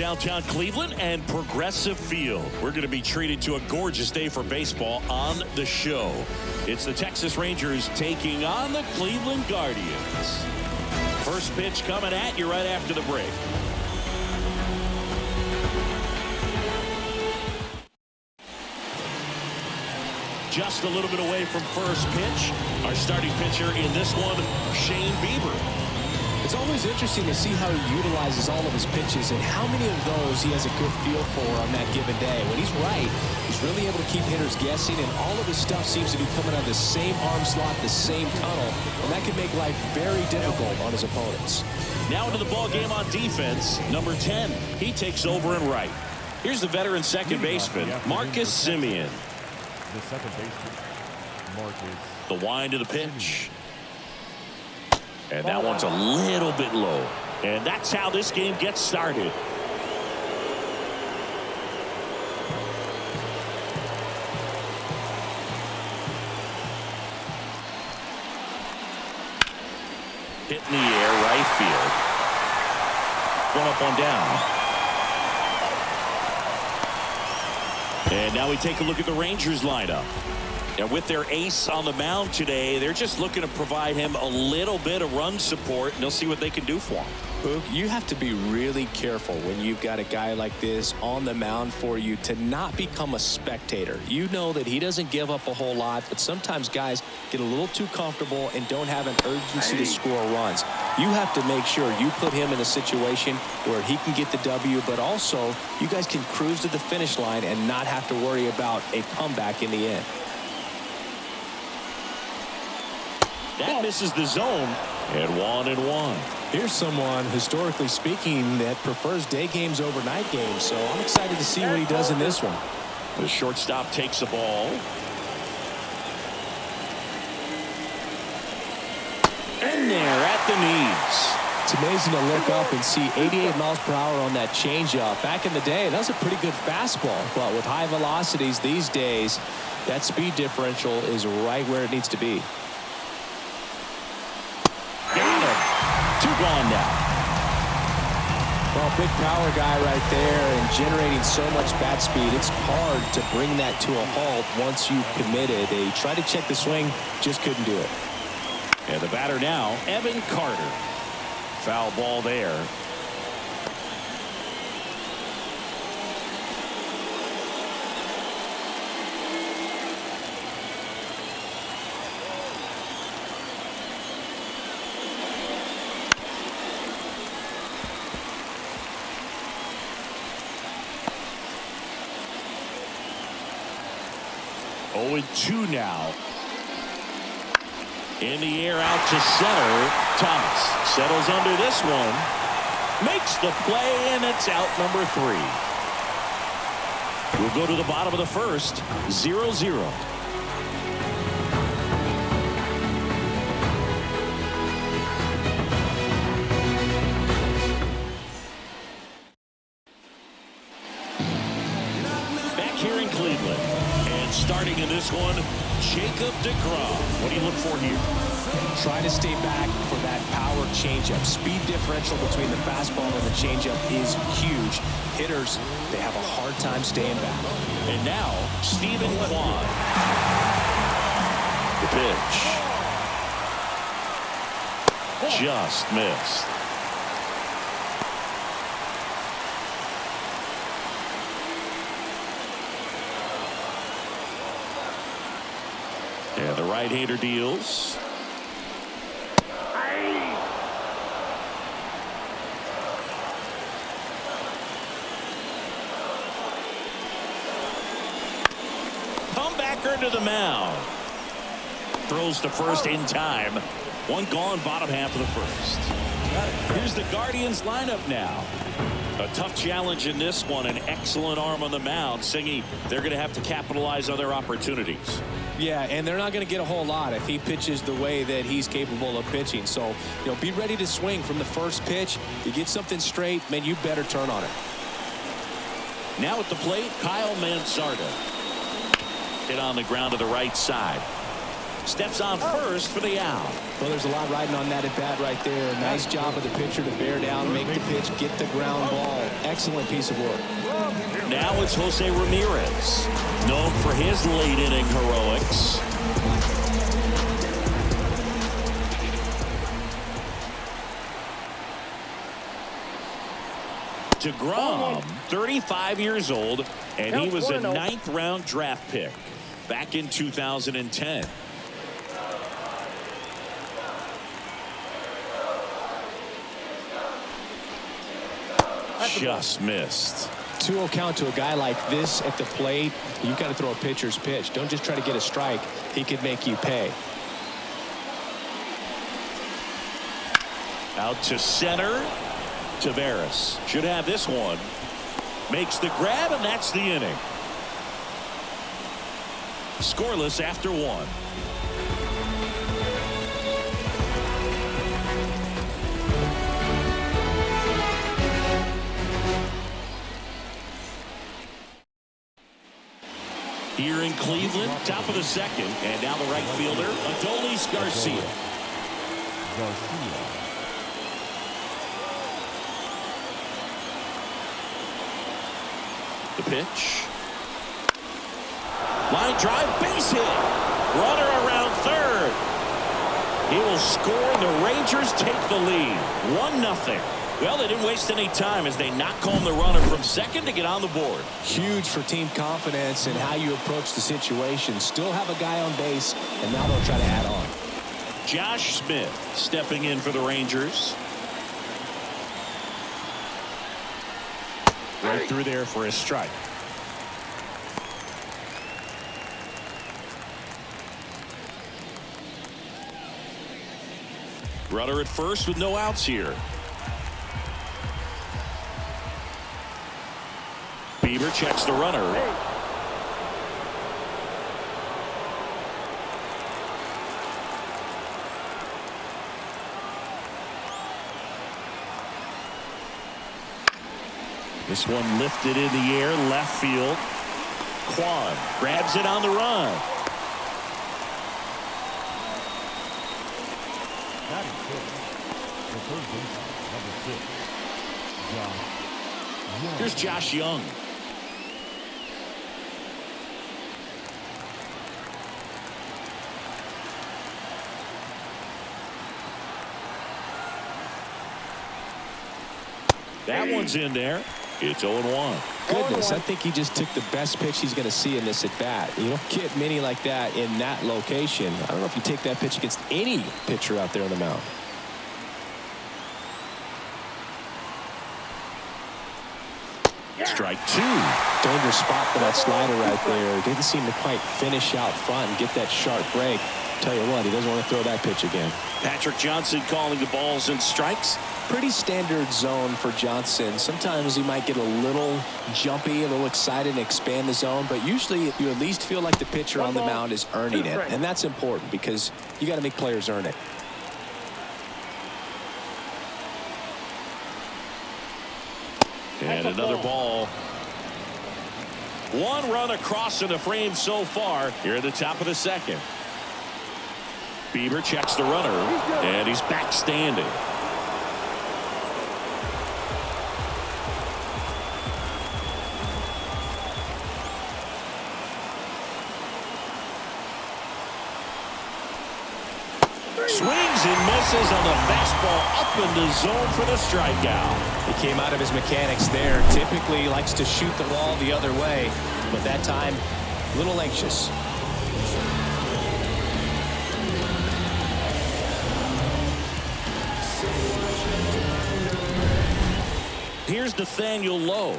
downtown Cleveland and Progressive Field. We're going to be treated to a gorgeous day for baseball on the show. It's the Texas Rangers taking on the Cleveland Guardians. First pitch coming at you right after the break. Just a little bit away from first pitch. Our starting pitcher in this one, Shane Bieber. It's always interesting to see how he utilizes all of his pitches and how many of those he has a good feel for on that given day. When he's right, he's really able to keep hitters guessing, and all of his stuff seems to be coming out of the same arm slot, the same tunnel, and that can make life very difficult on his opponents. Now into the ball game on defense, number 10. He takes over and right. Here's the veteran second baseman, Marcus Semien. The second baseman, Marcus. The wind of the pitch. And that one's a little bit low. And that's how this game gets started. Hit in the air, right field. One up, one down. And now we take a look at the Rangers lineup. And with their ace on the mound today, they're just looking to provide him a little bit of run support, and they'll see what they can do for him. Boog, you have to be really careful when you've got a guy like this on the mound for you to not become a spectator. You know that he doesn't give up a whole lot, but sometimes guys get a little too comfortable and don't have an urgency to score runs. You have to make sure you put him in a situation where he can get the W, but also you guys can cruise to the finish line and not have to worry about a comeback in the end. That misses the zone, and 1-1. Here's someone, historically speaking, that prefers day games over night games, so I'm excited to see what he does in this one. The shortstop takes the ball. In there at the knees. It's amazing to look up and see 88 miles per hour on that changeup. Back in the day, that was a pretty good fastball, but with high velocities these days, that speed differential is right where it needs to be. Two gone now. Well, big power guy right there and generating so much bat speed. It's hard to bring that to a halt once you've committed. They tried to check the swing, just couldn't do it. And the batter now, Evan Carter. Foul ball there. Oh, 2 now. In the air out to center. Thomas settles under this one. Makes the play, and it's out number 3. We'll go to the bottom of the first. 0-0. Back here in Cleveland. Starting in this one, Jacob deGrom. What do you look for here? Try to stay back for that power changeup. Speed differential between the fastball and the changeup is huge. Hitters, they have a hard time staying back. And now, Stephen Kwan. The pitch. Just missed. And the right-hander deals. Comebacker to the mound. Throws to first in time. One gone, bottom half of the first. Here's the Guardians lineup now. A tough challenge in this one. An excellent arm on the mound. Singy, they're going to have to capitalize on their opportunities. Yeah, and they're not going to get a whole lot if he pitches the way that he's capable of pitching. So, be ready to swing from the first pitch. You get something straight, man, you better turn on it. Now at the plate, Kyle Mansardo. Hit on the ground to the right side. steps on first for the out. Well, there's a lot riding on that at bat right there. Nice job of the pitcher to bear down, make the pitch, get the ground ball. Excellent piece of work. Now it's Jose Ramirez, known for his late inning heroics. DeGrom, 35 years old, and he was a 9th round draft pick back in 2010. Just missed. 2-0 count to a guy like this at the plate. You've got to throw a pitcher's pitch. Don't just try to get a strike. He could make you pay. Out to center. Tavares should have this one. Makes the grab, and that's the inning. Scoreless after 1. Here in Cleveland, top of the 2nd, and now the right fielder, Adolis Garcia. The pitch. Line drive, base hit. Runner around third. He will score, and the Rangers take the lead. 1-0. Well, they didn't waste any time as they knock home the runner from second to get on the board. Huge for team confidence and how you approach the situation. Still have a guy on base, and now they'll try to add on. Josh Smith stepping in for the Rangers. Right through there for a strike. Runner at first with no outs here. Bieber checks the runner. This one lifted in the air, left field. Kwan grabs it on the run. Here's Josh Young. That one's in there. It's 0-1. Goodness, I think he just took the best pitch he's going to see in this at bat. You don't get many like that in that location. I don't know if you take that pitch against any pitcher out there on the mound. Strike 2. Dangerous spot for that slider right there. Didn't seem to quite finish out front and get that sharp break. Tell you what, he doesn't want to throw that pitch again. Patrick Johnson calling the balls and strikes. Pretty standard zone for Johnson. Sometimes he might get a little jumpy, a little excited and expand the zone, but usually you at least feel like the pitcher on the mound is earning it, and that's important because you got to make players earn it. And another ball. One run across in the frame so far here at the top of the 2nd. Bieber checks the runner, and he's back standing. Swings and misses on the fastball up in the zone for the strikeout. He came out of his mechanics there. Typically he likes to shoot the ball the other way, but that time a little anxious. Here's Nathaniel Lowe.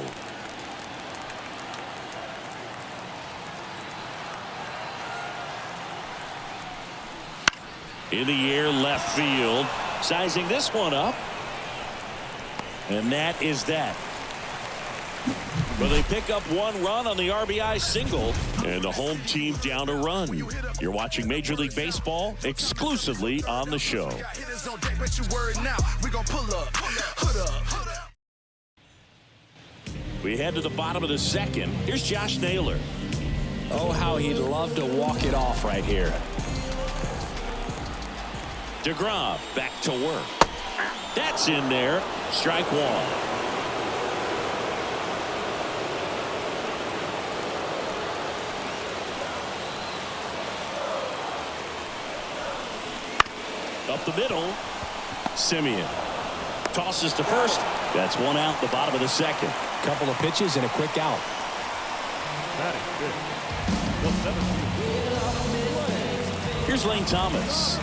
In the air, left field. Sizing this one up. And that is that. Well, they pick up one run on the RBI single, and the home team down a run. You're watching Major League Baseball exclusively on the show. We head to the bottom of the 2nd. Here's Josh Naylor. Oh, how he'd love to walk it off right here. DeGrom back to work. That's in there. Strike one. Up the middle. Simeon tosses to first. That's one out, the bottom of the second. Couple of pitches and a quick out. That is good. The 7th. Here's Lane Thomas.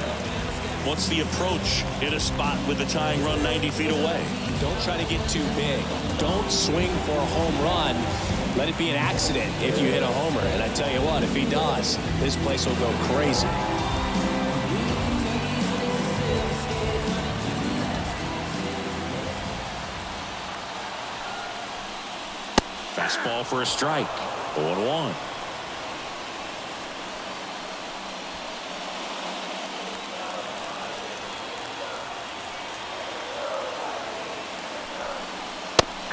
What's the approach in a spot with the tying run 90 feet away? Don't try to get too big. Don't swing for a home run. Let it be an accident if you hit a homer. And I tell you what, if he does, this place will go crazy. Fastball for a strike. 0-1.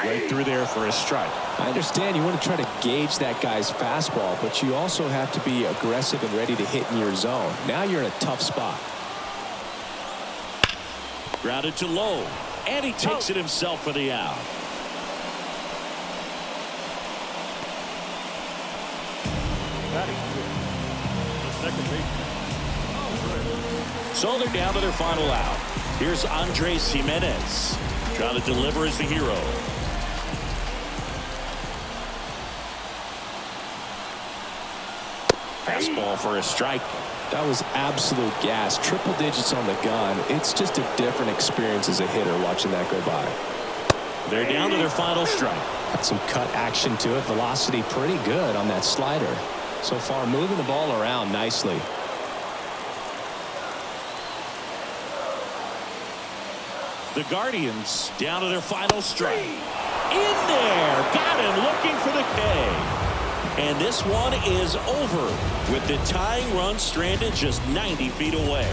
Right through there for a strike. I understand you want to try to gauge that guy's fastball, but you also have to be aggressive and ready to hit in your zone. Now you're in a tough spot. Grounded to low, and he takes it himself for the out. That is good. The second baseman. So they're down to their final out. Here's Andres Jimenez. Trying to deliver as the hero. Fastball for a strike. That was absolute gas. Triple digits on the gun. It's just a different experience as a hitter watching that go by. They're down to their final strike. Got some cut action to it. Velocity pretty good on that slider. So far moving the ball around nicely. The Guardians down to their final strike. In there. Got him looking for the K. And this one is over with the tying run stranded just 90 feet away.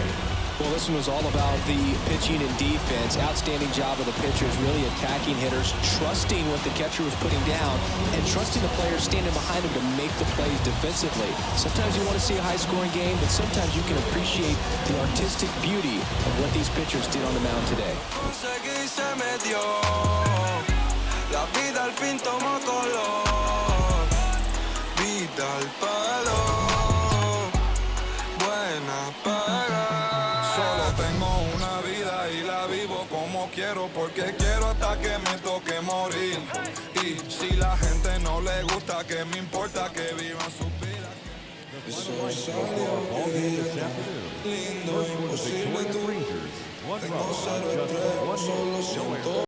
Well, this one was all about the pitching and defense. Outstanding job of the pitchers, really attacking hitters, trusting what the catcher was putting down, and trusting the players standing behind him to make the plays defensively. Sometimes you want to see a high-scoring game, but sometimes you can appreciate the artistic beauty of what these pitchers did on the mound today. Solo tengo una vida y la vivo como quiero porque quiero hasta que me toque morir. Y si la gente no le gusta, que me importa que vivan sus vidas. Lindo, imposible tú. Tengo 0-3, solo siento.